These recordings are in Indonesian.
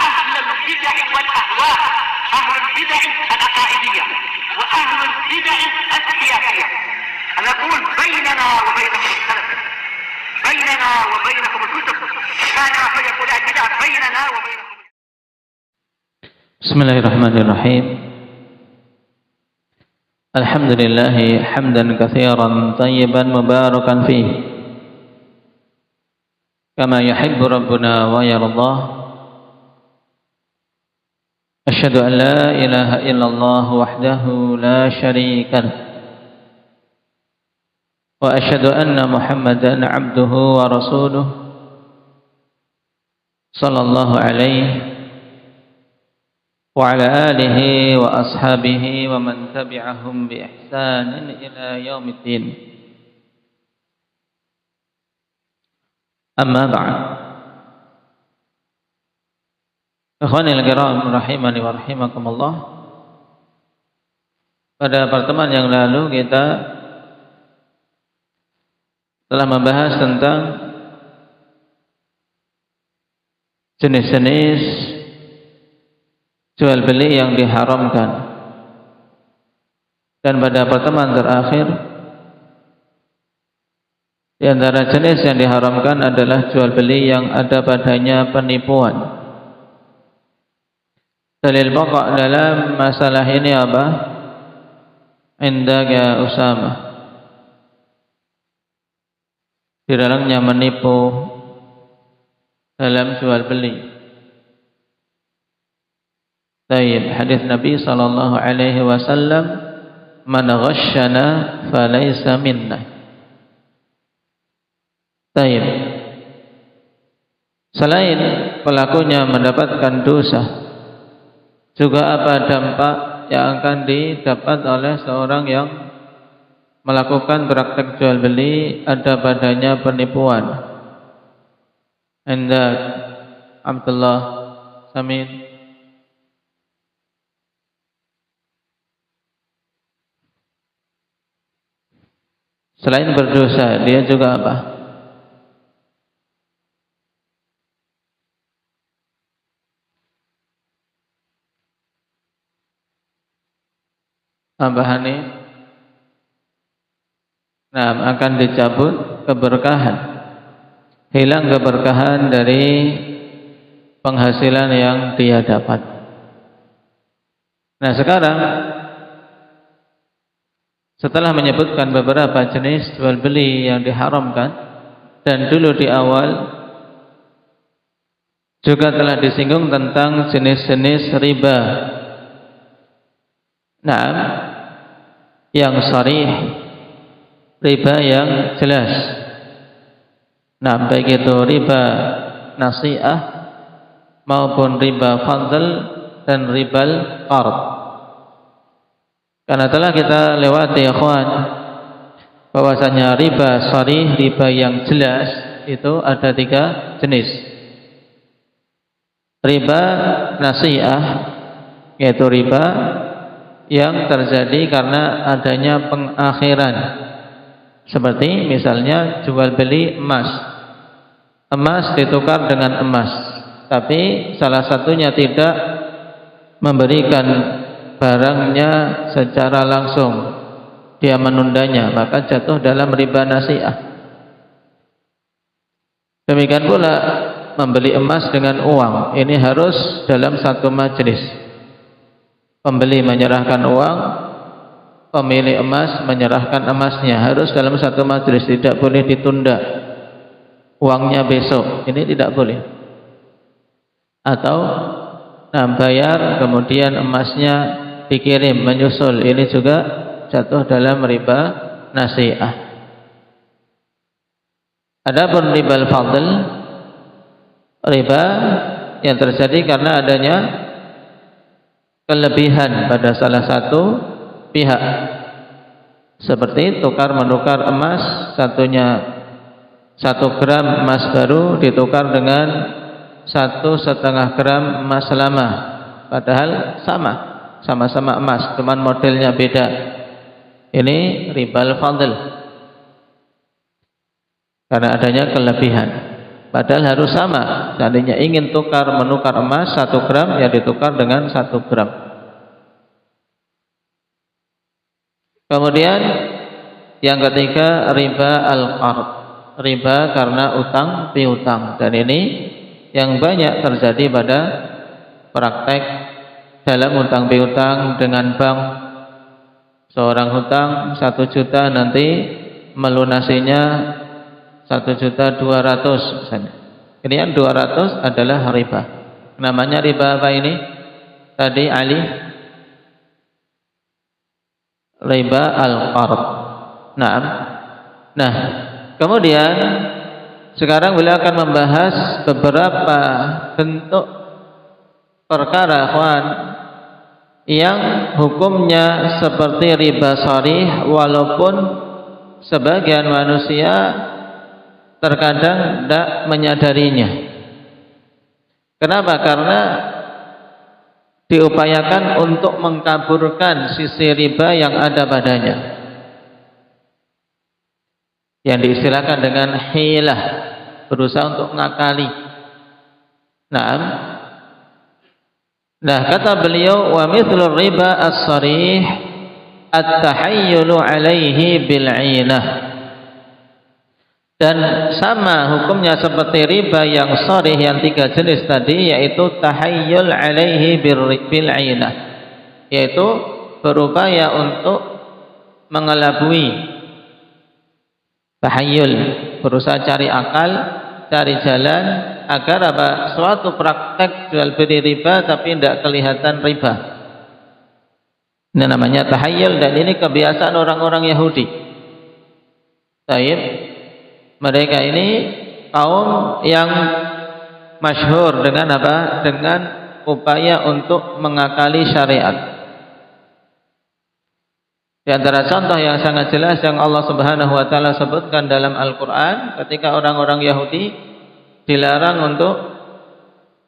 أهل البدع والأهواء، أهل البدع العقائدية وأهل البدع السياسية. نقول بيننا وبينكم السلف، بيننا وبينكم الكتب، كان فيقول البدع بيننا وبينكم. بسم الله الرحمن الرحيم. الحمد لله حمدا كثيرا طيبا مباركا فيه كما يحب ربنا ويرضاه. أشهد أن لا إله إلا الله وحده لا شريك له، وأشهد أن محمدا عبده ورسوله صلى الله عليه وعلى آله وأصحابه ومن تبعهم بإحسان إلى يوم الدين. أما بعد، ikhwanil kiram rahimani wa rahimakumullah. Pada pertemuan yang lalu kita telah membahas tentang jenis-jenis jual beli yang diharamkan, dan pada pertemuan terakhir di antara jenis yang diharamkan adalah jual beli yang ada padanya penipuan. Dalil pokok dalam masalah ini apa? Indaka Usama, di dalamnya menipu dalam jual beli. Tayyib, hadis Nabi sallallahu alaihi wasallam, man ghasyana falaysa minna. Tayyib, selain pelakunya mendapatkan dosa, juga apa dampak yang akan didapat oleh seorang yang melakukan praktek jual beli ada padanya penipuan. Anda Abdullah Samin. Selain berdosa, dia juga apa? Hani? Nah, akan dicabut keberkahan, hilang keberkahan dari penghasilan yang dia dapat. Nah, sekarang setelah menyebutkan beberapa jenis jual beli yang diharamkan, dan dulu di awal juga telah disinggung tentang jenis-jenis riba. Nah, yang sharih, riba yang jelas. Nah, baik itu riba nasi'ah maupun riba fadl dan ribal qard. Karena telah kita lewati ya ikhwan, bahwasanya riba sharih, riba yang jelas itu ada 3 jenis. Riba nasi'ah, yaitu riba yang terjadi karena adanya pengakhiran, seperti misalnya jual beli emas. Emas ditukar dengan emas, tapi salah satunya tidak memberikan barangnya secara langsung, dia menundanya, maka jatuh dalam riba nasi'ah. Demikian pula membeli emas dengan uang, ini harus dalam satu majelis. Pembeli menyerahkan uang, pemilik emas menyerahkan emasnya, harus dalam satu majelis, tidak boleh ditunda. Uangnya besok, ini tidak boleh. Atau bayar kemudian emasnya dikirim menyusul, ini juga jatuh dalam riba nasi'ah. Adapun riba fadl, riba yang terjadi karena adanya kelebihan pada salah satu pihak, seperti tukar menukar emas, satunya 1 gram emas baru ditukar dengan 1,5 gram emas lama, padahal sama-sama emas, cuman modelnya beda. Ini ribal fadl, karena adanya kelebihan, padahal harus sama. Seandainya ingin menukar emas 1 gram, ya ditukar dengan 1 gram. Kemudian yang ketiga, riba al-qard, riba karena utang piutang. Dan ini yang banyak terjadi pada praktek dalam utang piutang dengan bank. Seorang hutang 1 juta, nanti melunasinya 1.200.000 misalnya. Ini yang 200 adalah riba. Namanya riba apa ini? Tadi Ali, riba al-qard. Nah, kemudian sekarang beliau akan membahas beberapa bentuk perkara ikhwan yang hukumnya seperti riba sharih, walaupun sebagian manusia terkadang tidak menyadarinya. Kenapa? Karena diupayakan untuk mengkaburkan sisi riba yang ada padanya, yang diistilahkan dengan hilah, berusaha untuk mengakali. Nah, kata beliau, wa mithlur riba as-sharih at-tahayyulu alaihi bil 'ainah. Dan sama hukumnya seperti riba yang sharih yang 3 jenis tadi, yaitu tahayyul alaihi bil 'ainah, yaitu berupaya untuk mengelabui. Tahayyul, berusaha cari akal, cari jalan agar apa? Suatu praktek jual beli riba tapi tidak kelihatan riba. Ini namanya tahayyul, dan ini kebiasaan orang-orang Yahudi. Taib, mereka ini kaum yang masyhur dengan apa? Dengan upaya untuk mengakali syariat. Di antara contoh yang sangat jelas yang Allah Subhanahu wa taala sebutkan dalam Al-Qur'an, ketika orang-orang Yahudi dilarang untuk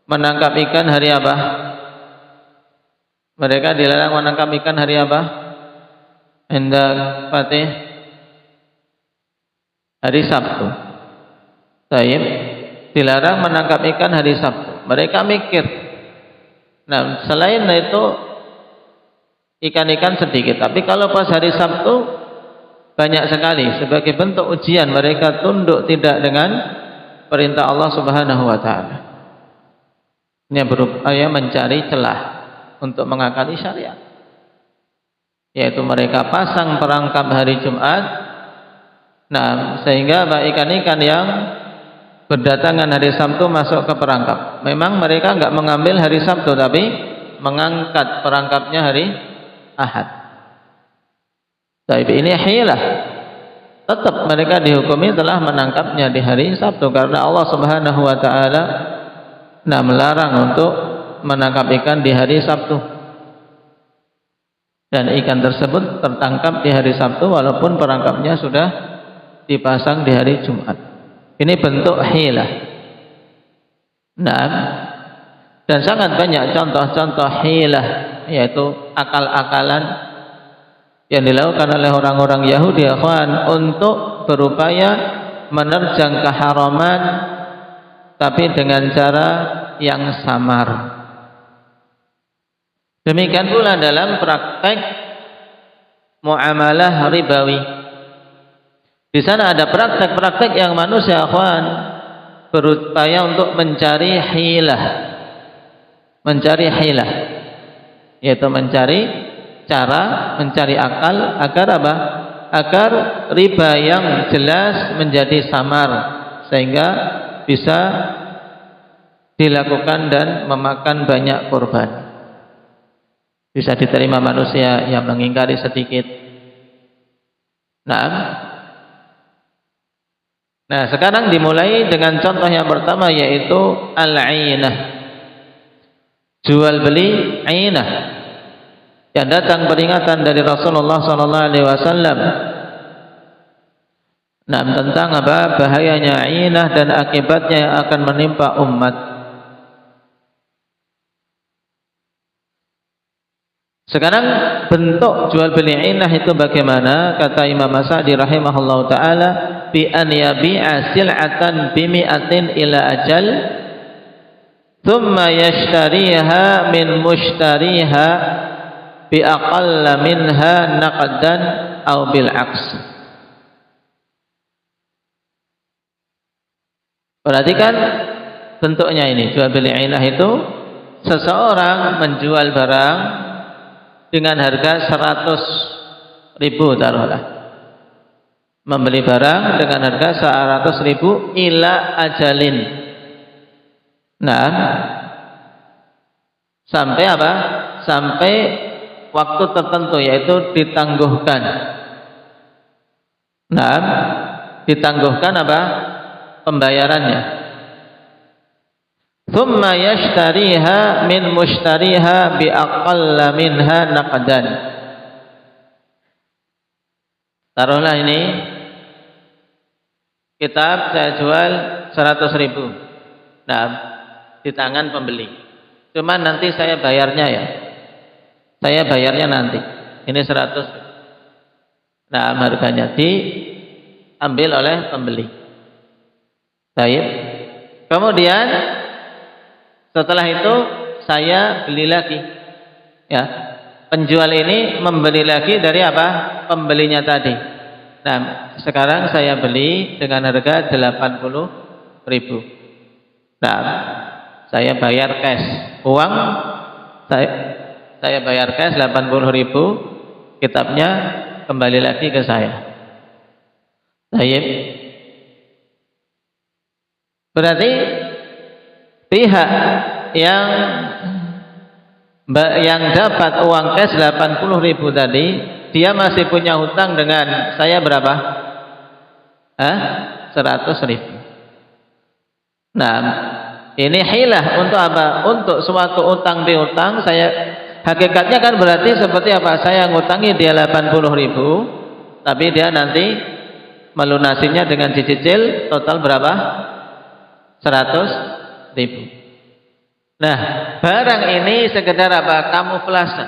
menangkap ikan hari apa? Mereka dilarang menangkap ikan hari apa? Hendak Fatih, hari Sabtu. Taib, dilarang menangkap ikan hari Sabtu. Mereka mikir, nah selain itu ikan-ikan sedikit, tapi kalau pas hari Sabtu banyak sekali. Sebagai bentuk ujian mereka tunduk tidak dengan perintah Allah Subhanahu wa taala. Ini berupaya mencari celah untuk mengakali syariat, yaitu mereka pasang perangkap hari Jumat. Nah, sehingga ikan-ikan yang berdatangan hari Sabtu masuk ke perangkap. Memang mereka enggak mengambil hari Sabtu, tapi mengangkat perangkapnya hari Ahad. Tapi ini hilah. Tetap mereka dihukumi telah menangkapnya di hari Sabtu, karena Allah Subhanahu wa taala melarang untuk menangkap ikan di hari Sabtu. Dan ikan tersebut tertangkap di hari Sabtu walaupun perangkapnya sudah dipasang di hari Jumat. Ini bentuk hilah. Dan sangat banyak contoh-contoh hilah, yaitu akal-akalan yang dilakukan oleh orang-orang Yahudi untuk berupaya menerjang keharaman, tapi dengan cara yang samar. Demikian pula dalam praktek muamalah ribawi. Di sana ada praktek-praktek yang manusia berupaya untuk mencari hilah, yaitu mencari cara, mencari akal agar apa? Agar riba yang jelas menjadi samar, sehingga bisa dilakukan dan memakan banyak korban. Bisa diterima manusia yang mengingkari sedikit. Nah, sekarang dimulai dengan contoh yang pertama, yaitu al-'ainah. Jual beli 'ainah. Yang datang peringatan dari Rasulullah SAW. Tentang apa? Bahayanya 'ainah dan akibatnya yang akan menimpa umat. Sekarang bentuk jual beli 'ainah itu bagaimana? Kata Imam As-Sa'di rahimahullahu taala, bi an yabi'a sil'atan bi mi'atin ila ajal thumma yashtariha min mushtariha bi aqalla minha naqdan aw bil aks. Perhatikan bentuknya ini, jual beli ainah itu seseorang menjual barang dengan harga 100.000 taruhlah. Membeli barang dengan harga 100.000 ila ajalin. Nah, sampai apa? Sampai waktu tertentu, yaitu ditangguhkan. Nah, ditangguhkan apa? Pembayarannya. Thumma yashtariha min mushtariha bi aqalla minha naqdan. Taruhlah ini kitab saya jual 100.000. Nah, di tangan pembeli. Cuman nanti saya bayarnya ya. Saya bayarnya nanti. Ini 100. Nah, harganya diambil oleh pembeli. Baik. Kemudian setelah itu saya beli lagi. Ya. Penjual ini membeli lagi dari apa? Pembelinya tadi. Nah, sekarang saya beli dengan harga 80.000. Nah, saya bayar cash. Uang saya bayar cash 80.000. Kitabnya kembali lagi ke saya. Baik. Berarti pihak yang dapat uang cash 80.000 tadi, dia masih punya hutang dengan saya berapa? 100.000. Nah, ini hilah untuk apa? Untuk suatu utang piutang. Hakikatnya kan berarti seperti apa? Saya ngutangi dia 80.000, tapi dia nanti melunasinya dengan dicicil total berapa? 100.000. Nah, barang ini sekedar apa? Kamuflase.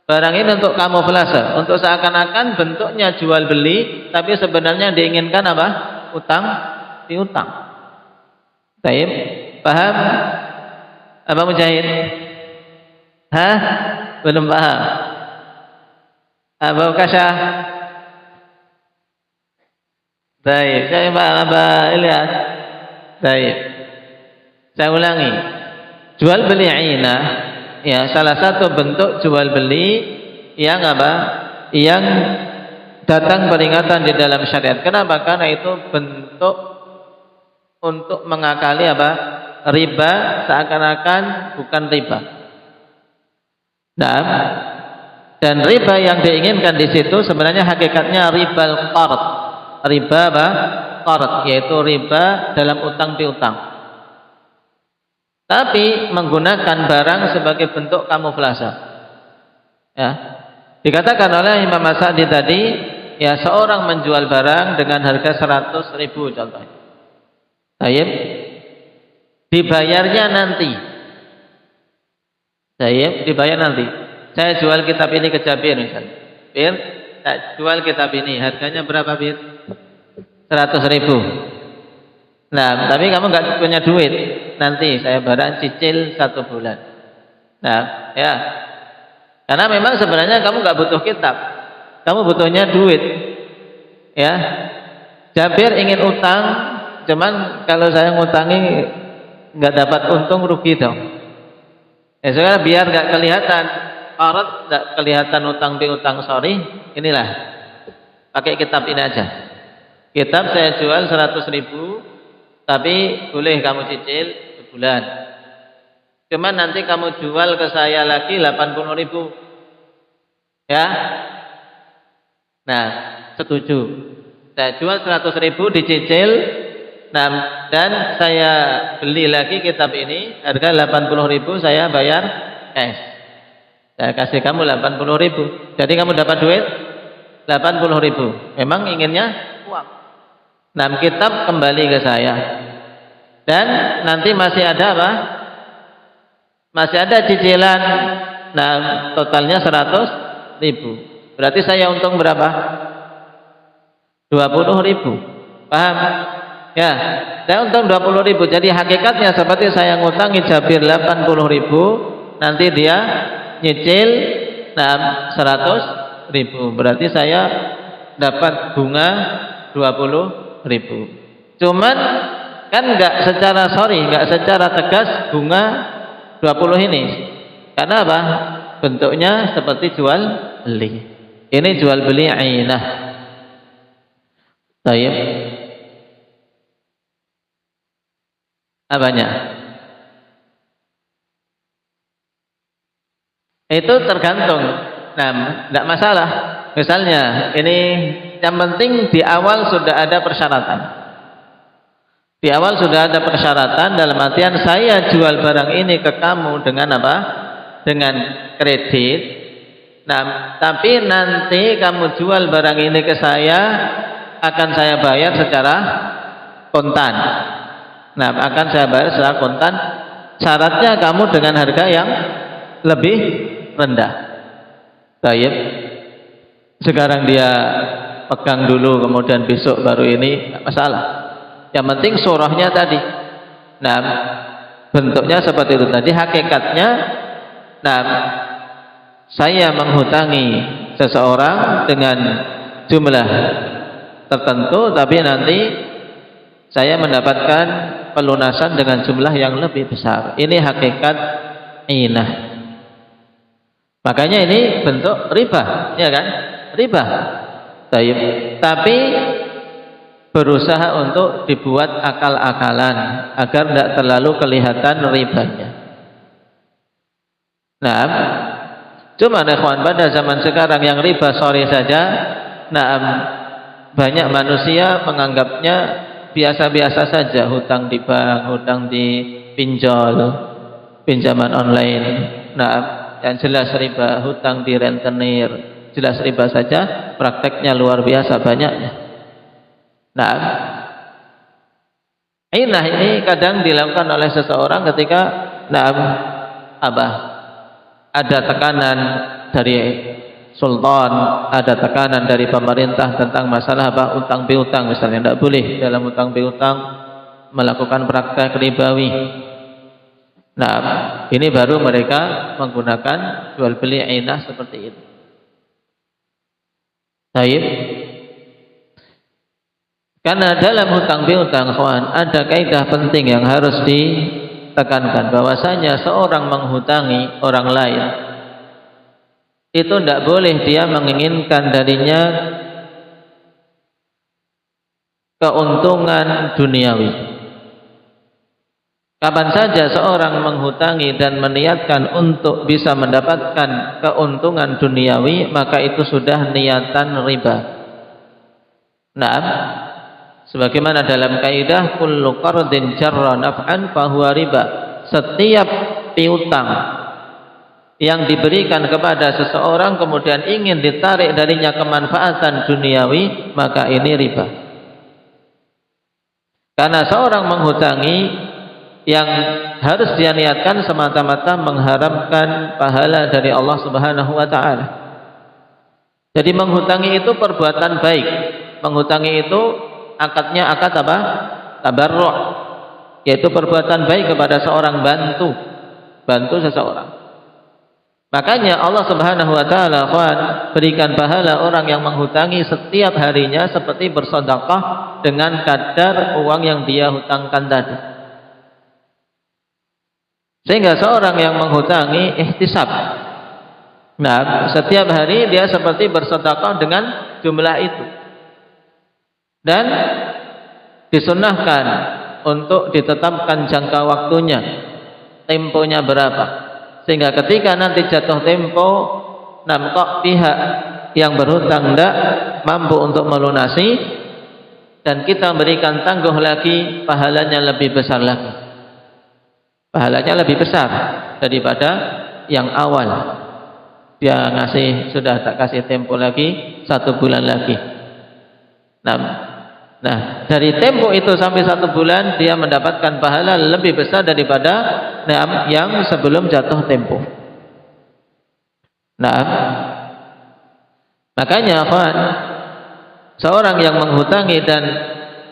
Barang ini untuk kamuflase, untuk seakan-akan bentuknya jual beli, tapi sebenarnya diinginkan apa? Utang piutang. Baik, paham? Apa Mujahid? Belum paham? Apa Kasyah? Baik, saya paham apa Ilyas? Baik, saya ulangi. Jual beli ainah, ya, salah satu bentuk jual beli yang apa? Yang datang peringatan di dalam syariat. Kenapa? Karena itu bentuk untuk mengakali apa? Riba seakan-akan bukan riba. Nah, dan riba yang diinginkan di situ sebenarnya hakikatnya ribal qard. Riba apa? Qard, yaitu riba dalam utang piutang. Tapi menggunakan barang sebagai bentuk kamuflase. Ya. Dikatakan oleh Imam As-Sa'di tadi, ya, seorang menjual barang dengan harga 100.000 contohnya. Baik. Dibayarnya nanti. Baik, dibayar nanti. Saya jual kitab ini ke Jabir misalnya. Bir, saya jual kitab ini, harganya berapa, Bir? 100.000. Nah, tapi kamu nggak punya duit. Nanti saya barang cicil 1 bulan. Nah, ya. Karena memang sebenarnya kamu nggak butuh kitab. Kamu butuhnya duit. Ya. Jabir ingin utang, cuman kalau saya ngutangi nggak dapat untung, rugi dong. Ya, sekarang biar nggak kelihatan qarat, nggak kelihatan utang piutang, sorry, inilah pakai kitab ini aja. Kitab saya jual 100.000, tapi boleh kamu cicil sebulan. Cuman nanti kamu jual ke saya lagi 80.000. Ya. Nah, setuju. Saya jual 100.000 dicicil. Nah, dan saya beli lagi kitab ini harga 80.000, saya bayar cash. Saya kasih kamu 80.000. Jadi kamu dapat duit 80.000. Memang inginnya uang. Nah, kitab kembali ke saya. Dan nanti masih ada apa? Masih ada cicilan. Nah, totalnya 100.000. Berarti saya untung berapa? 20.000. Paham? Ya, saya untung 20.000. Jadi hakikatnya seperti saya ngutangi Jabir 80.000, nanti dia nyicil 100.000. Berarti saya dapat bunga 20.000. Cuman kan enggak secara tegas bunga 20 ini. Karena apa? Bentuknya seperti jual beli. Ini jual beli ainah. Baik. Apanya? Itu tergantung. Nah, tidak masalah. Misalnya, ini yang penting di awal sudah ada persyaratan. Di awal sudah ada persyaratan dalam artian saya jual barang ini ke kamu dengan apa? Dengan kredit. Nah, tapi nanti kamu jual barang ini ke saya, akan saya bayar secara kontan. Nah, akan saya bayar secara kontan. Syaratnya kamu dengan harga yang lebih rendah. Baik. Sekarang dia pegang dulu, kemudian besok baru ini, tidak masalah. Yang penting surahnya tadi. Nah, bentuknya seperti itu tadi. Hakikatnya, nah, saya menghutangi seseorang dengan jumlah tertentu, tapi nanti saya mendapatkan pelunasan dengan jumlah yang lebih besar. Ini hakikat inah. Makanya ini bentuk riba, ya kan? Riba. Tapi berusaha untuk dibuat akal-akalan agar tidak terlalu kelihatan ribanya. Nah, cuma ikhwan, pada zaman sekarang yang riba sorry saja. Nah, banyak manusia menganggapnya biasa-biasa saja, hutang di bank, hutang di pinjol, pinjaman online. Nah, yang jelas riba, hutang di rentenir, jelas riba saja, prakteknya luar biasa banyaknya. Nah, inah ini kadang dilakukan oleh seseorang ketika ada tekanan dari sultan, ada tekanan dari pemerintah tentang masalah utang piutang misalnya, tidak boleh dalam utang piutang melakukan praktek ribawi. Nah, ini baru mereka menggunakan jual beli ainah seperti itu. Baik. Karena dalam hutang piutang, kawan, ada kaidah penting yang harus ditekankan, bahwasanya seorang menghutangi orang lain itu tidak boleh dia menginginkan darinya keuntungan duniawi. Kapan saja seorang menghutangi dan meniatkan untuk bisa mendapatkan keuntungan duniawi, maka itu sudah niatan riba. Nah, sebagaimana dalam kaidah kullu qardin jarra naf'an fahuwa riba. Setiap piutang yang diberikan kepada seseorang kemudian ingin ditarik darinya kemanfaatan duniawi, maka ini riba. Karena seorang menghutangi yang harus dia niatkan semata-mata mengharapkan pahala dari Allah Subhanahu wa taala. Jadi menghutangi itu perbuatan baik. Menghutangi itu akadnya akad apa? Tabarru', yaitu perbuatan baik kepada seorang, bantu seseorang. Makanya Allah Subhanahu wa taala berikan pahala orang yang menghutangi setiap harinya seperti bersedekah dengan kadar uang yang dia hutangkan tadi. Sehingga seorang yang menghutangi ihtisab. Nah, setiap hari dia seperti bersedekah dengan jumlah itu. Dan disunnahkan untuk ditetapkan jangka waktunya, temponya berapa, sehingga ketika nanti jatuh tempo, nampak pihak yang berhutang tidak mampu untuk melunasi, dan kita berikan tangguh lagi, pahalanya lebih besar lagi. Pahalanya lebih besar daripada yang awal. Dia ngasih, sudah tak kasih tempo lagi, 1 bulan lagi. Nah, dari tempo itu sampai 1 bulan dia mendapatkan pahala lebih besar daripada yang sebelum jatuh tempo. Nah, makanya seorang yang menghutangi dan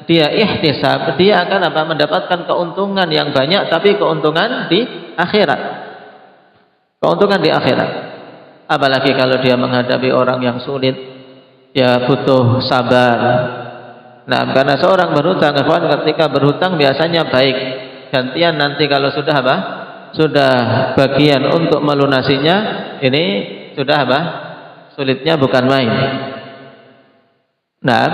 dia ihtisab, dia akan mendapatkan keuntungan yang banyak, tapi keuntungan di akhirat. Keuntungan di akhirat. Apalagi kalau dia menghadapi orang yang sulit, dia butuh sabar. Nah, karena seorang berhutang, ketika berhutang biasanya baik. Gantian nanti kalau sudah sudah bagian untuk melunasinya, ini sudah sulitnya bukan main. Nah,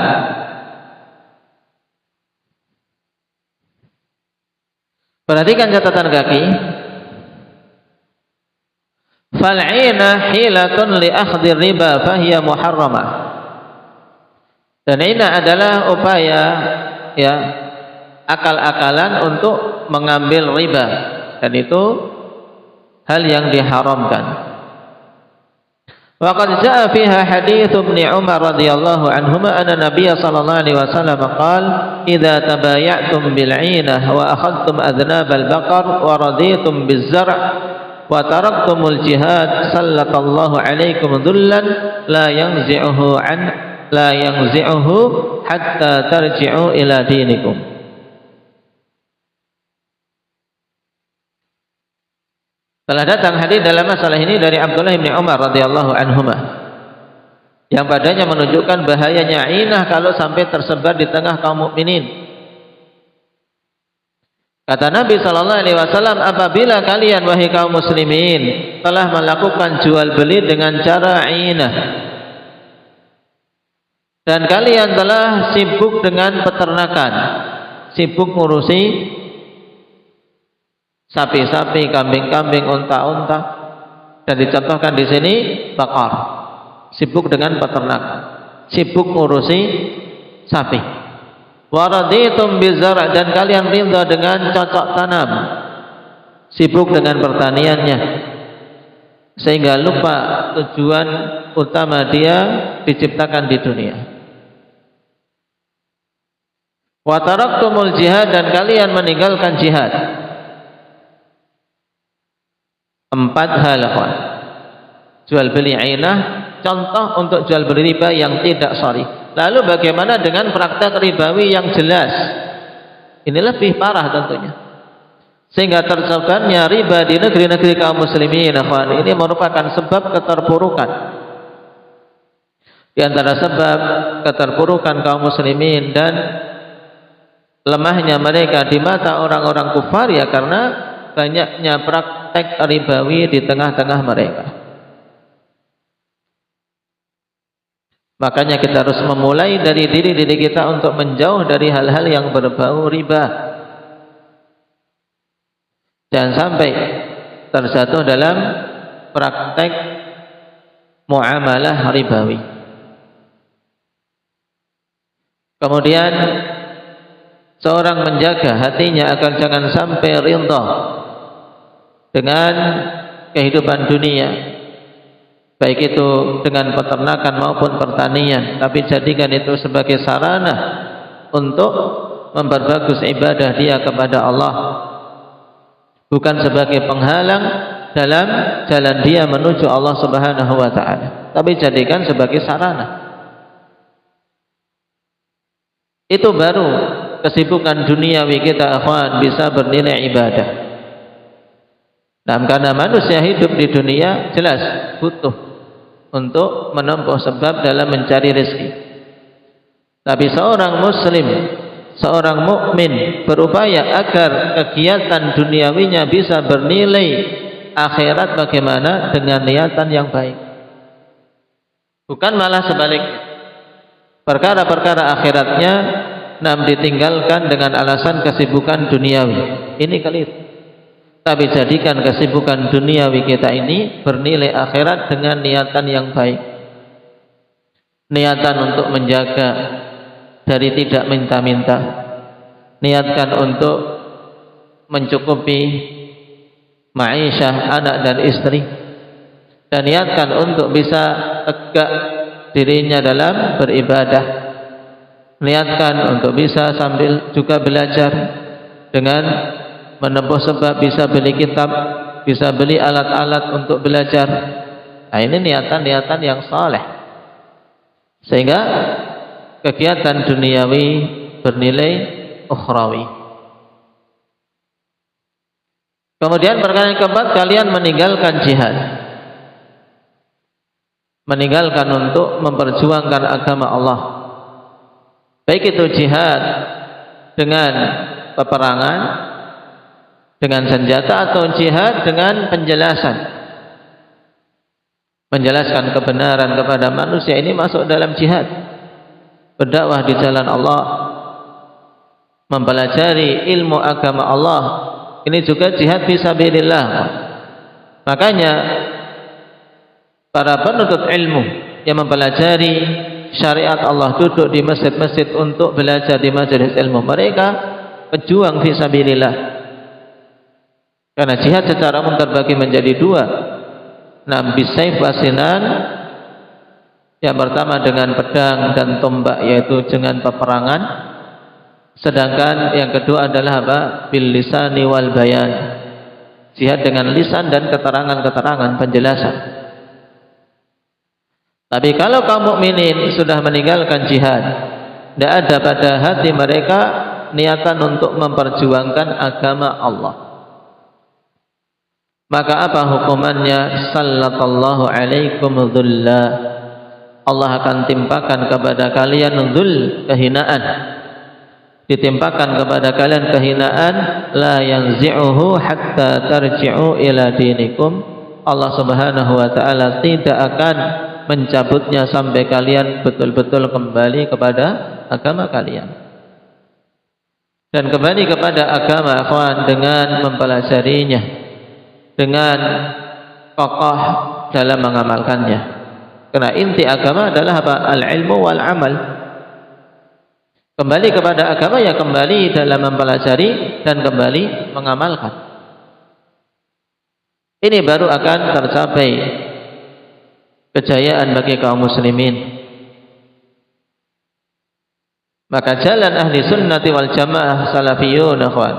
perhatikan catatan kaki. Fal'ina hilatun li akhdhi riba fahiya muharramah. Dan ini adalah upaya ya akal-akalan untuk mengambil riba, dan itu hal yang diharamkan. Wa qad jaa fiha hadits Ibnu Umar radhiyallahu anhuma anna Nabiy sallallahu alaihi wasallam qala idza tabaya'tum bil 'inah wa akhadtum adnab al baqar wa raditum biz zar' wa taraktumul jihad sallallahu alaikum dhullan la yanzi'uhu hatta tarji'u ila dinikum. Telah datang hadis dalam masalah ini dari Abdullah bin Umar radhiyallahu anhuma, yang padanya menunjukkan bahayanya inah kalau sampai tersebar di tengah kaum mukminin. Kata Nabi sallallahu alaihi wasallam, apabila kalian wahai kaum muslimin telah melakukan jual beli dengan cara inah, dan kalian telah sibuk dengan peternakan, sibuk ngurusi sapi-sapi, kambing-kambing, unta-unta, dan dicontohkan di sini bakar, sibuk dengan peternakan, sibuk ngurusi sapi. Waraditum bizar', dan kalian ridha dengan cocok tanam, sibuk dengan pertaniannya, sehingga lupa tujuan utama dia diciptakan di dunia. Wa taraktumul jihad, dan kalian meninggalkan jihad. 4 hal, jual beli ainah, contoh untuk jual beli riba yang tidak sharih. Lalu bagaimana dengan praktek ribawi yang jelas? Ini lebih parah tentunya, sehingga tersebarnya riba di negeri-negeri kaum muslimin. Ini merupakan sebab keterpurukan. Di antara sebab keterpurukan kaum muslimin dan lemahnya mereka di mata orang-orang kufar, ya karena banyaknya praktek ribawi di tengah-tengah mereka. Makanya kita harus memulai dari diri kita untuk menjauh dari hal-hal yang berbau riba. Jangan sampai terjatuh dalam praktek muamalah ribawi. Kemudian seorang menjaga hatinya agar jangan sampai ridha dengan kehidupan dunia, baik itu dengan peternakan maupun pertanian, tapi jadikan itu sebagai sarana untuk memperbagus ibadah dia kepada Allah, bukan sebagai penghalang dalam jalan dia menuju Allah Subhanahu wa ta'ala, tapi jadikan sebagai sarana. Itu baru kesibukan duniawi kita bisa bernilai ibadah. Nah, karena manusia hidup di dunia jelas butuh untuk menempuh sebab dalam mencari rezeki. Tapi seorang muslim, seorang mukmin berupaya agar kegiatan duniawinya bisa bernilai akhirat, bagaimana dengan niatan yang baik. Bukan malah sebaliknya. Perkara-perkara akhiratnya ditinggalkan dengan alasan kesibukan duniawi. Ini keliru. Tapi jadikan kesibukan duniawi kita ini bernilai akhirat dengan niatan yang baik. Niatan untuk menjaga dari tidak minta-minta. Niatkan untuk mencukupi ma'isyah anak dan istri. Dan niatkan untuk bisa tegak dirinya dalam beribadah. Niatkan untuk bisa sambil juga belajar dengan menempuh sebab bisa beli kitab, bisa beli alat-alat untuk belajar. Nah, ini niatan-niatan yang saleh, sehingga kegiatan duniawi bernilai ukhrawi. Kemudian perkara yang keempat, kalian meninggalkan jihad. Meninggalkan untuk memperjuangkan agama Allah. Baik itu jihad dengan peperangan, dengan senjata, atau jihad dengan penjelasan. Menjelaskan kebenaran kepada manusia, ini masuk dalam jihad. Berdakwah di jalan Allah, mempelajari ilmu agama Allah, ini juga jihad fisabilillah. Makanya para penuntut ilmu yang mempelajari syariat Allah, duduk di masjid-masjid untuk belajar di majelis ilmu, mereka pejuang fisabilillah. Karena jihad secara umum terbagi menjadi dua. Bisayf wasinan, yang pertama dengan pedang dan tombak, yaitu dengan peperangan. Sedangkan yang kedua adalah apa? Bil lisani wal bayan, jihad dengan lisan dan keterangan-keterangan penjelasan. Tapi kalau kaum mukminin sudah meninggalkan jihad, tidak ada pada hati mereka niatan untuk memperjuangkan agama Allah, maka apa hukumannya? Sallallahu alaikum dhulla, Allah akan timpakan kepada kalian dhul, kehinaan. Ditimpakan kepada kalian kehinaan. La yanzi'uhu hatta tarji'u ila dinikum, Allah subhanahu wa ta'ala tidak akan mencabutnya sampai kalian betul-betul kembali kepada agama kalian. Dan kembali kepada agama akhwan dengan mempelajarinya, dengan kokoh dalam mengamalkannya. Karena inti agama adalah apa? Al-ilmu wal amal. Kembali kepada agama ya kembali dalam mempelajari dan kembali mengamalkan. Ini baru akan tercapai kejayaan bagi kaum muslimin. Maka jalan ahli sunnati wal jamaah salafiyun akhwan,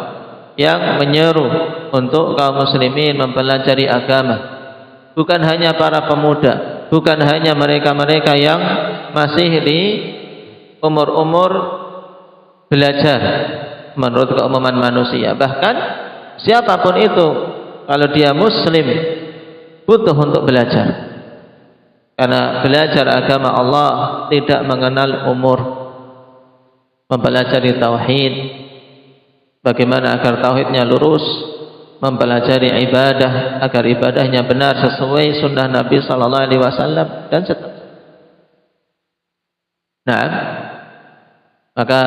yang menyeru untuk kaum muslimin mempelajari agama, bukan hanya para pemuda, bukan hanya mereka-mereka yang masih di umur-umur belajar menurut keumuman manusia. Bahkan siapapun itu, kalau dia muslim, butuh untuk belajar. Karena belajar agama Allah tidak mengenal umur. Mempelajari tauhid, bagaimana agar tauhidnya lurus, mempelajari ibadah agar ibadahnya benar sesuai sunnah Nabi sallallahu alaihi wasallam, dan seterusnya. Nah, maka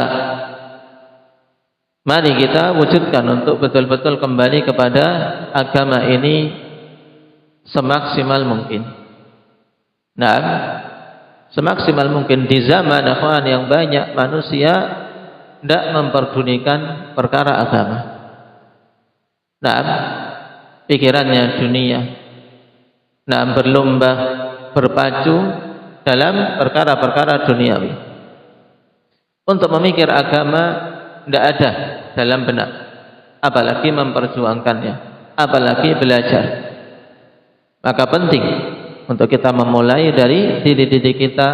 mari kita wujudkan untuk betul-betul kembali kepada agama ini semaksimal mungkin. Nah, semaksimal mungkin di zaman akhwan yang banyak manusia tidak memperdulikan perkara agama. Nah, pikirannya dunia. Nah, berlomba, berpacu dalam perkara-perkara duniawi. Untuk memikir agama tidak ada dalam benak, apalagi memperjuangkannya, apalagi belajar. Maka penting untuk kita memulai dari diri-diri kita,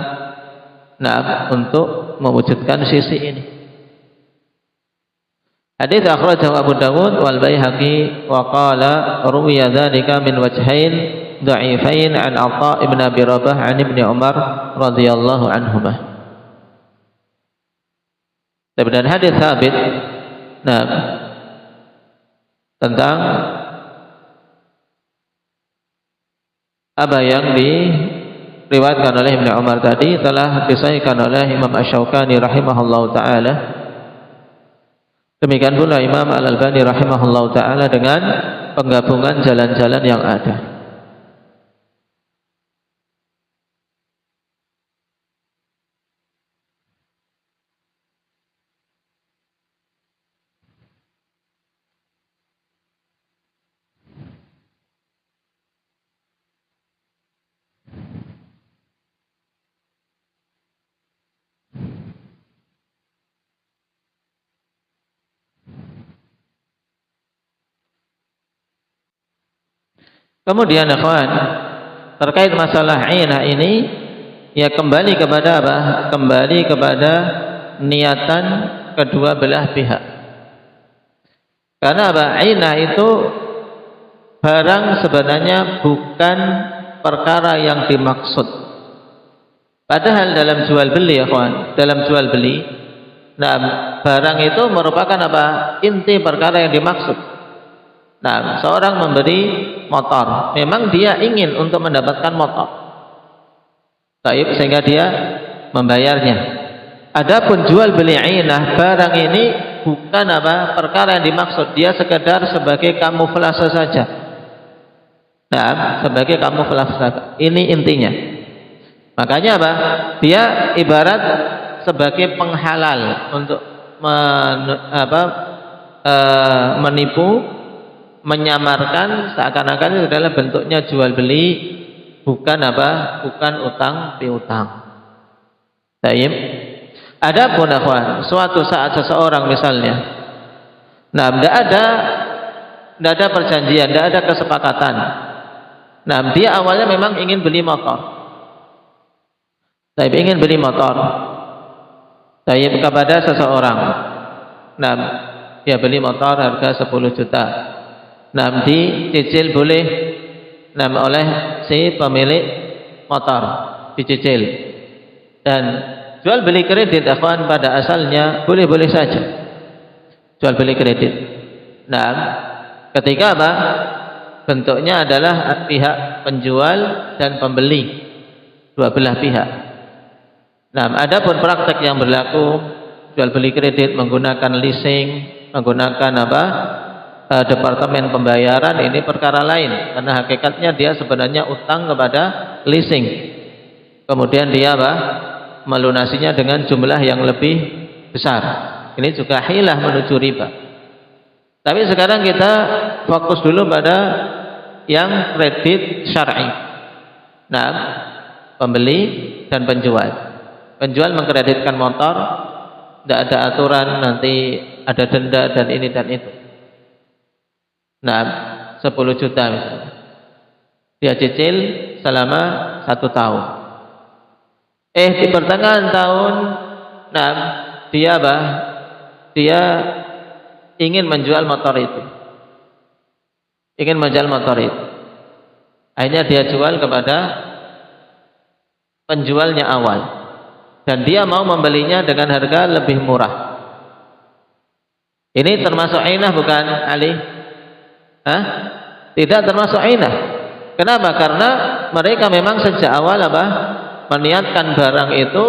nah, untuk mewujudkan sisi ini. Hadits akhrajahu Abu Dawud wal Baihaqi wa qala ruwiya dzalika min wajhain dha'ifain an Atha ibn Abi Rabah an Ibnu Umar radhiyallahu anhuma. Dan hadis sabit, nah, tentang apa yang diriwayatkan oleh Ibnu Umar tadi telah disahihkan oleh Imam Asy-Syaukani rahimahullahu taala. Demikian pula Imam Al-Albani rahimahullahu taala dengan penggabungan jalan-jalan yang ada. Kemudian akhwan, terkait masalah ainah ini, ya kembali kepada apa? Kembali kepada niatan kedua belah pihak. Karena apa? Ainah itu barang sebenarnya bukan perkara yang dimaksud. Padahal dalam jual beli, ya kawan, dalam jual beli, nah barang itu merupakan apa? Inti perkara yang dimaksud. Nah, seorang memberi motor, memang dia ingin untuk mendapatkan motor, sehingga dia membayarnya. Adapun jual beli ainah, barang ini bukan apa? Perkara yang dimaksud, dia sekedar sebagai kamuflase saja. Nah, sebagai kamuflase. Ini intinya. Makanya apa? Dia ibarat sebagai penghalal untuk menipu, menyamarkan seakan-akan itu adalah bentuknya jual beli, bukan apa? Bukan utang piutang. Baik. Adapun akhwan, suatu saat seseorang misalnya, nah tidak ada perjanjian, tidak ada kesepakatan. Nah, dia awalnya memang ingin beli motor. Tapi ingin beli motor. Tapi kepada seseorang. Nah, dia beli motor harga 10 juta. Nah, dicicil boleh oleh si pemilik motor, dicicil. Dan jual beli kredit akhwan pada asalnya boleh-boleh saja. Jual beli kredit. Nah, ketika apa? Bentuknya adalah pihak penjual dan pembeli, dua belah pihak. Nah, adapun praktek yang berlaku jual beli kredit menggunakan leasing, menggunakan apa? Departemen pembayaran, ini perkara lain, karena hakikatnya dia sebenarnya utang kepada leasing. Kemudian dia apa? Melunasinya dengan jumlah yang lebih besar. Ini juga hilah menuju riba. Tapi sekarang kita fokus dulu pada yang kredit syar'i. Nah, pembeli dan penjual. Penjual mengkreditkan motor, tidak ada aturan nanti ada denda dan ini dan itu. Nah, 10 juta misalnya. Dia cicil selama 1 tahun. Di pertengahan tahun, nah dia apa? Dia ingin menjual motor itu. Akhirnya dia jual kepada penjualnya awal. Dan dia mau membelinya dengan harga lebih murah. Ini termasuk ainah bukan, Ali? Tidak termasuk ainah. Kenapa? Karena mereka memang sejak awal apa? Meniatkan barang itu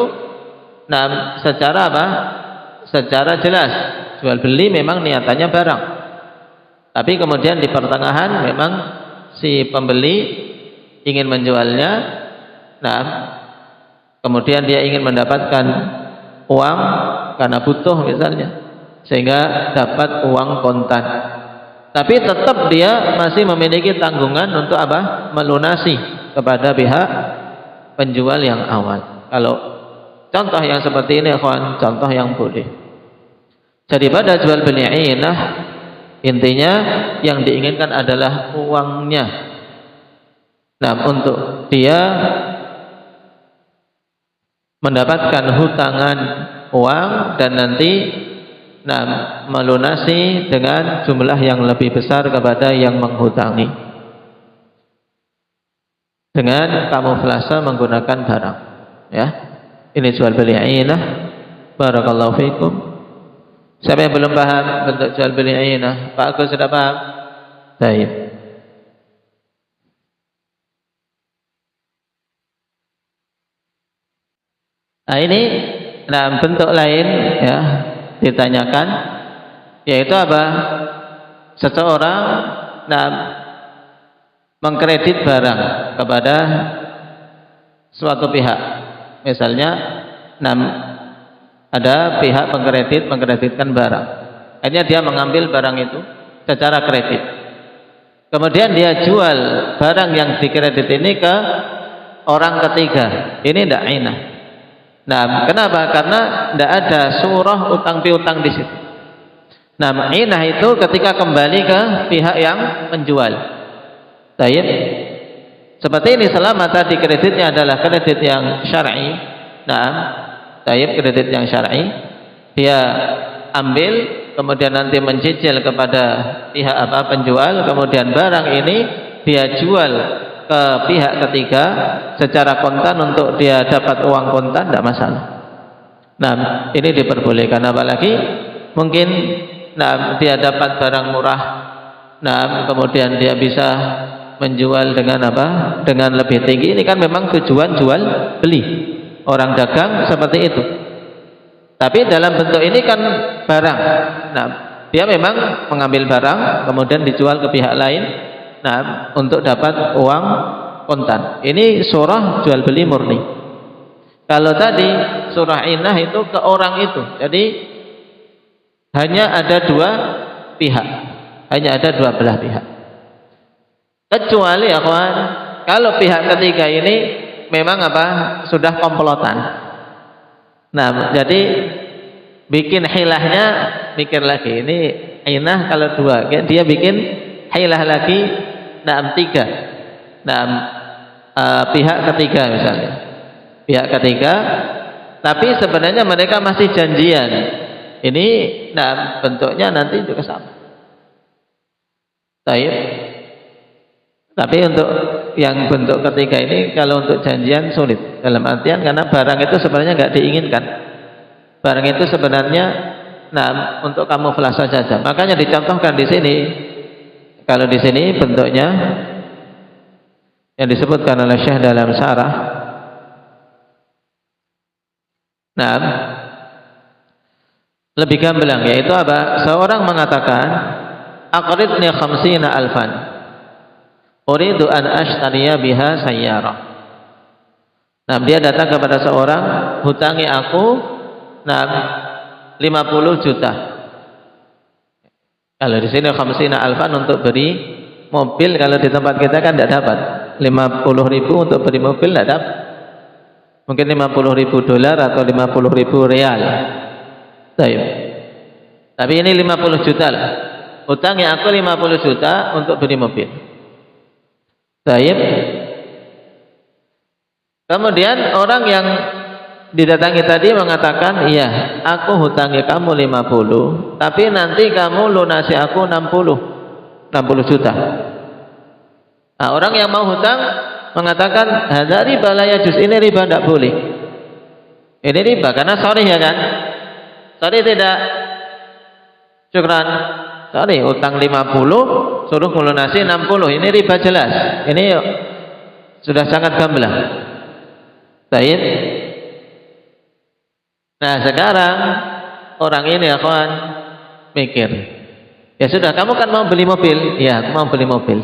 secara apa? Secara jelas. Jual beli memang niatannya barang. Tapi kemudian di pertengahan memang si pembeli ingin menjualnya. Nah, kemudian dia ingin mendapatkan uang karena butuh misalnya, sehingga dapat uang kontan. Tapi tetap dia masih memiliki tanggungan untuk apa? Melunasi kepada pihak penjual yang awal. Kalau contoh yang seperti ini, kawan, contoh yang boleh. Jadi pada jual beli ainah, intinya yang diinginkan adalah uangnya. Nah, untuk dia mendapatkan hutangan uang dan nanti melunasi dengan jumlah yang lebih besar kepada yang menghutangi dengan kamuflase menggunakan barang. Ya, ini jual beli ainah. Barakallahu fiikum. Siapa yang belum paham bentuk jual beli ainah? Pak Agus sudah paham? Baik. Nah, ini bentuk lain ya ditanyakan, yaitu apa? Seseorang mengkredit barang kepada suatu pihak. Misalnya ada pihak mengkreditkan barang. Akhirnya dia mengambil barang itu secara kredit. Kemudian dia jual barang yang dikredit ini ke orang ketiga. Ini tidak ainah. Nah, kenapa? Karena tidak ada surah utang piutang di situ. Nah, ainah itu ketika kembali ke pihak yang menjual. Baik. Seperti ini selama tadi kreditnya adalah kredit yang syar'i. Nah, baik, kredit yang syar'i, dia ambil, kemudian nanti mencicil kepada pihak penjual, kemudian barang ini dia jual ke pihak ketiga secara kontan untuk dia dapat uang kontan, tidak masalah. Nah, ini diperbolehkan, apalagi mungkin dia dapat barang murah, kemudian dia bisa menjual dengan dengan lebih tinggi. Ini kan memang tujuan jual beli, orang dagang seperti itu. Tapi dalam bentuk ini kan barang. Dia memang mengambil barang kemudian dijual ke pihak lain, untuk dapat uang kontan. Ini surah jual beli murni. Kalau tadi surah inah itu ke orang itu. Jadi hanya ada dua pihak, hanya ada dua belah pihak. Kecuali akhwan, kalau pihak ketiga ini memang sudah komplotan. Jadi bikin hilahnya, mikir lagi. Ini inah kalau dua, dia bikin hilah lagi, tiga. Pihak ketiga misalnya, pihak ketiga, tapi sebenarnya mereka masih janjian. Ini bentuknya nanti juga sama. Tapi untuk yang bentuk ketiga ini, kalau untuk janjian sulit. Dalam artian karena barang itu sebenarnya nggak diinginkan. Barang itu sebenarnya untuk kamuflase saja. Makanya dicontohkan di sini. Kalau di sini bentuknya yang disebutkan oleh Syekh dalam syarah. Lebih gamblang, yaitu seorang mengatakan, aqridni 50 alfan. Uridu an ashtariya biha sayyarah. Dia datang kepada seorang, hutangi aku 50 juta. Kalau di sini 50 alfan untuk beri mobil, kalau di tempat kita kan tidak dapat. 50.000 untuk beri mobil tidak dapat. Mungkin 50.000 dolar atau 50.000 real. Tapi ini 50 juta lah. Hutangnya aku 50 juta untuk beri mobil. Kemudian orang yang didatangi tadi mengatakan, iya, aku hutangi kamu 50, tapi nanti kamu lunasi aku 60 juta. Orang yang mau hutang mengatakan, hadza riba la yajuz, ini riba, tidak boleh. Ini riba karena sorry ya kan? Sorry tidak? Syukran. Sorry, utang 50 suruh melunasi 60, ini riba jelas. Ini sudah sangat gamblang. Baik. Nah, sekarang orang ini akan mikir, ya sudah, kamu kan mau beli mobil. Ya, aku mau beli mobil.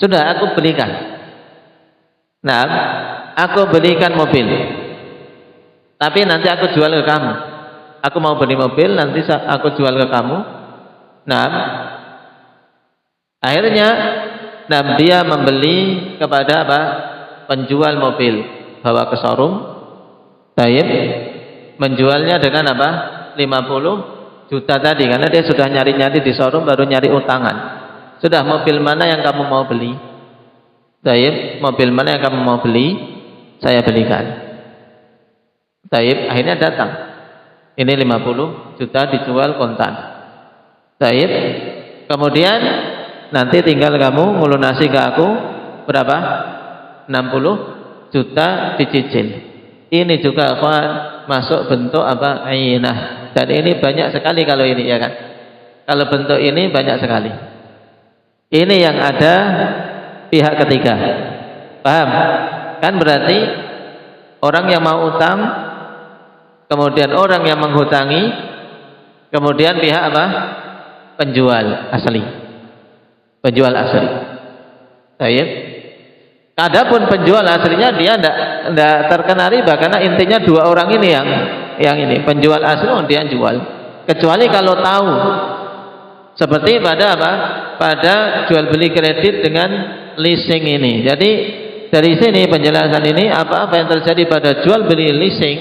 Sudah, aku belikan. Aku belikan mobil. Tapi nanti aku jual ke kamu. Aku mau beli mobil, nanti aku jual ke kamu. Akhirnya dia membeli kepada penjual mobil, bawa ke showroom, menjualnya dengan 50 juta tadi, karena dia sudah nyari-nyari di showroom, baru nyari utangan. Sudah, mobil mana yang kamu mau beli? Mobil mana yang kamu mau beli? Saya belikan. Akhirnya datang. Ini 50 juta dijual kontan. Kemudian nanti tinggal kamu melunasi ke aku berapa? 60 juta dicicil. Ini juga masuk bentuk ainah. Dan ini banyak sekali kalau ini, ya kan? Kalau bentuk ini banyak sekali. Ini yang ada pihak ketiga. Paham? Kan berarti orang yang mau utang, kemudian orang yang menghutangi, kemudian pihak penjual asli. Penjual asli. Adapun penjual aslinya dia tidak terkena riba, karena intinya dua orang ini yang ini penjual asli dia jual. Kecuali kalau tahu, seperti pada jual beli kredit dengan leasing ini. Jadi dari sini penjelasan ini, apa yang terjadi pada jual beli leasing,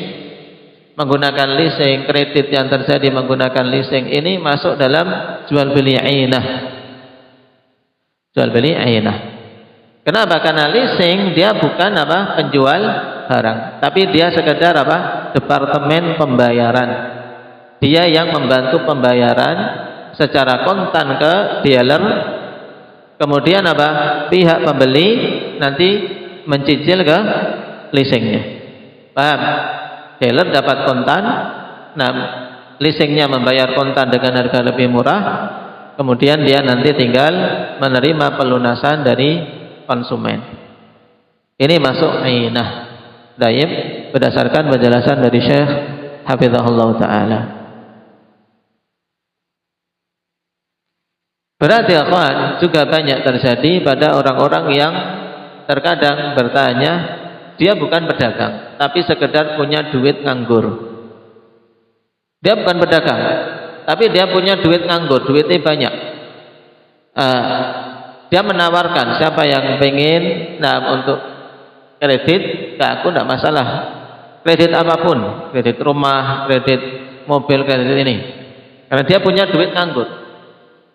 menggunakan leasing, kredit yang terjadi menggunakan leasing, ini masuk dalam jual beli ainah. Jual beli ainah. Kenapa? Karena leasing dia bukan penjual barang, tapi dia sekedar departemen pembayaran. dia yang membantu pembayaran secara kontan ke dealer, kemudian apa? Pihak pembeli nanti mencicil ke leasingnya. Paham? Dealer dapat kontan, nah leasingnya membayar kontan dengan harga lebih murah, kemudian dia nanti tinggal menerima pelunasan dari konsumen. Ini masuk ainah. Daib berdasarkan penjelasan dari Syekh Hafizahullah Ta'ala. Berarti akhwan, juga banyak terjadi pada orang-orang yang terkadang bertanya, dia bukan pedagang, tapi sekedar punya duit nganggur. Dia bukan pedagang, tapi dia punya duit nganggur, duitnya banyak. Dia menawarkan, siapa yang pengen untuk kredit, ke aku tidak masalah. Kredit apapun, kredit rumah, kredit mobil, kredit ini. Karena dia punya duit nganggur.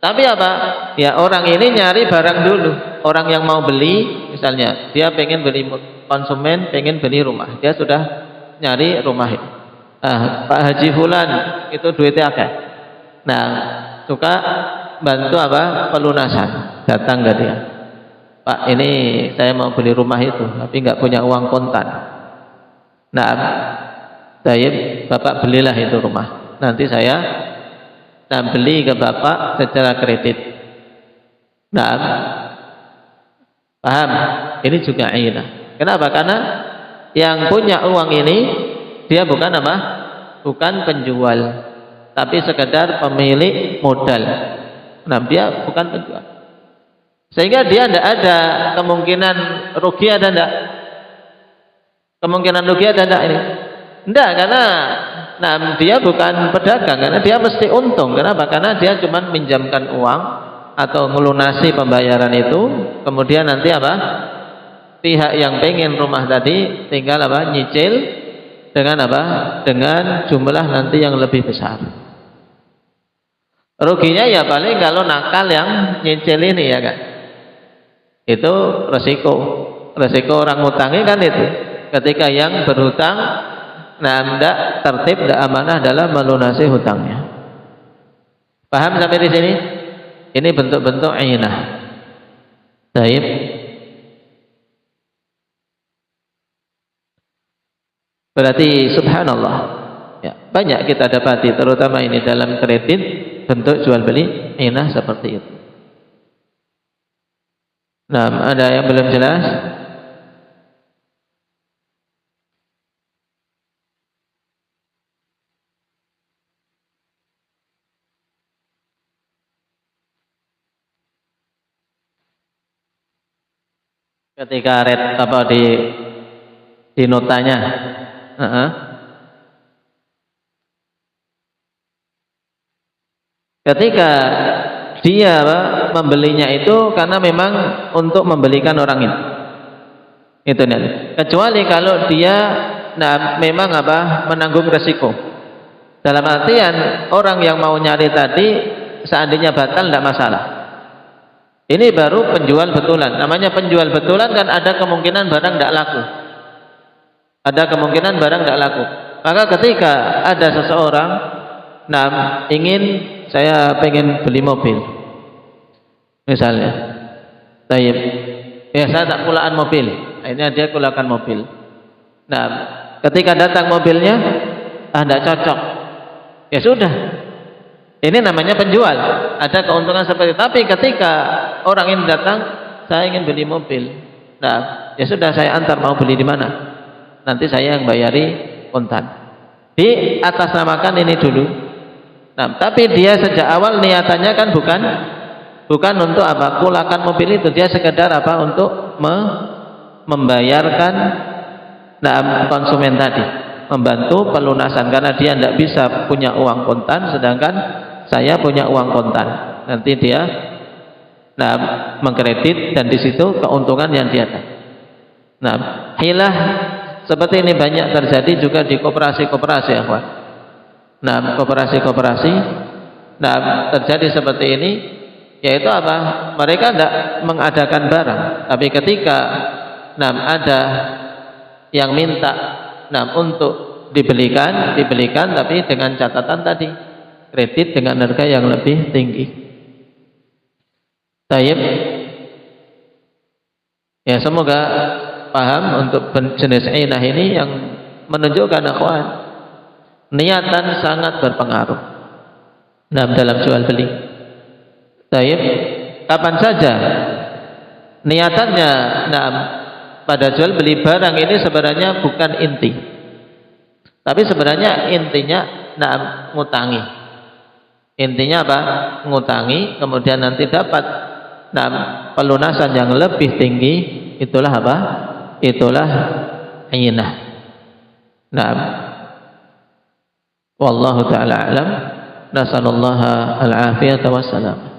Tapi apa? Ya orang ini nyari barang dulu. Orang yang mau beli, misalnya dia pengen beli, konsumen pengen beli rumah, dia sudah nyari rumah itu. Pak Haji Fulan itu duitnya akeh. Nah, suka bantu apa? Pelunasan. Datang ke dia. Pak, ini saya mau beli rumah itu, tapi nggak punya uang kontan. Nah, Bapak belilah itu rumah. Nanti saya beli ke Bapak secara kredit. Nah, paham? Ini juga ainah. Kenapa? Karena yang punya uang ini dia bukan apa? Bukan penjual, tapi sekedar pemilik modal. Nah, dia bukan penjual. Sehingga dia tidak ada kemungkinan rugi, ada tidak? Kemungkinan rugi ada tidak ini? Tidak, karena dia bukan pedagang, karena dia mesti untung. Kenapa? Karena dia cuma minjamkan uang atau melunasi pembayaran itu, kemudian nanti apa? Pihak yang pengen rumah tadi tinggal apa? Nyicil dengan apa? Dengan jumlah nanti yang lebih besar. Ruginya ya paling kalau nakal yang nyicil ini, ya kan? Itu resiko orang ngutangi kan itu. Ketika yang berhutang tidak tertib, tidak amanah dalam melunasi hutangnya. Paham sampai di sini? Ini bentuk-bentuk ainah. Baik. Berarti subhanallah, ya, banyak kita dapati, terutama ini dalam kredit, bentuk jual beli ainah seperti itu. Nah, ada yang belum jelas? Ketika red apa di notanya, ketika dia membelinya itu karena memang untuk membelikan orang itu nih. Kecuali kalau dia memang menanggung resiko. Dalam artian orang yang mau nyari tadi seandainya batal tidak masalah. Ini baru penjual betulan. Namanya penjual betulan kan ada kemungkinan barang tidak laku. Ada kemungkinan barang tidak laku. Maka ketika ada seseorang ingin, saya pengen beli mobil, misalnya, ya saya tak kulaan mobil, akhirnya dia kulakan mobil. Nah, ketika datang mobilnya, tidak cocok, ya sudah. Ini namanya penjual, ada keuntungan seperti itu. Tapi ketika orang ini datang, saya ingin beli mobil, nah, ya sudah saya antar, mau beli di mana? Nanti saya yang bayari kontan. Di atas namakan ini dulu. Nah, tapi dia sejak awal niatannya kan bukan untuk apa? Kulakan mobil itu, dia sekedar apa? Untuk membayarkan konsumen tadi, membantu pelunasan karena dia tidak bisa punya uang kontan, sedangkan saya punya uang kontan. Nanti dia mengkredit dan di situ keuntungan yang dia dapat. Nah, hilah seperti ini banyak terjadi juga di koperasi-koperasi, ya kawan. Nah, koperasi-koperasi terjadi seperti ini, yaitu apa? Mereka tidak mengadakan barang, tapi ketika ada yang minta untuk dibelikan tapi dengan catatan tadi, kredit dengan harga yang lebih tinggi. Taib. Ya, semoga paham untuk jenis inah ini yang menunjukkan akhwan, niatan sangat berpengaruh dalam jual beli. Taib. Kapan saja niatannya pada jual beli barang ini sebenarnya bukan inti, tapi sebenarnya intinya ngutangi. Intinya apa? Ngutangi, kemudian nanti dapat pelunasan yang lebih tinggi. Itulah apa? Itulah inah. Wallahu ta'ala a'lam. Nasallallahu al-afiyata wassalam.